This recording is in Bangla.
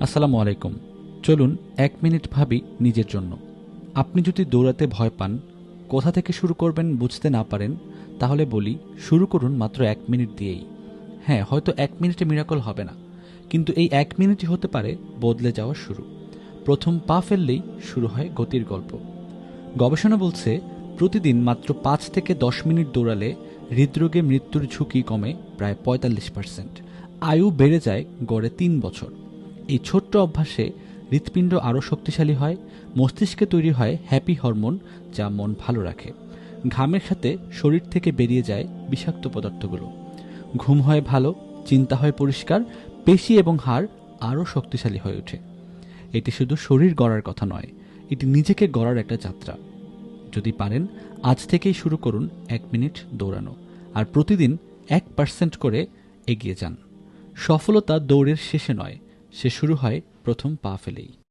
আসসালামু আলাইকুম। চলুন 1 মিনিট ভাবি নিজের জন্য। আপনি যদি দৌড়াতে ভয় পান, কোথা থেকে শুরু করবেন বুঝতে না পারেন, তাহলে বলি শুরু করুন মাত্র 1 মিনিট দিয়েই। হ্যাঁ, হয়তো 1 মিনিটে মিরাকল হবে না, কিন্তু এই 1 মিনিটই হতে পারে বদলে যাওয়ার শুরু। প্রথম পা ফেললেই শুরু হয় গতির গল্প। গবেষণা বলছে প্রতিদিন মাত্র 5 থেকে 10 মিনিট দৌড়ালে হৃদরোগে মৃত্যুর ঝুঁকি কমে প্রায় 45%। আয়ু বেড়ে যায় গড়ে 3 বছর। এই ছোট্ট অভ্যাসে হৃৎপিণ্ড আরও শক্তিশালী হয়, মস্তিষ্কে তৈরি হয় হ্যাপি হরমোন, যা মন ভালো রাখে। ঘামের সাথে শরীর থেকে বেরিয়ে যায় বিষাক্ত পদার্থগুলো। ঘুম হয় ভালো, চিন্তা হয় পরিষ্কার, পেশি এবং হাড় আরও শক্তিশালী হয়ে ওঠে। এটি শুধু শরীর গড়ার কথা নয়, এটি নিজেকে গড়ার একটা যাত্রা। যদি পারেন, আজ থেকেই শুরু করুন 1 মিনিট দৌড়ানো, আর প্রতিদিন 1% করে এগিয়ে যান। সফলতা দৌড়ের শেষে নয়, সে শুরু হয় প্রথম পা ফেলেই।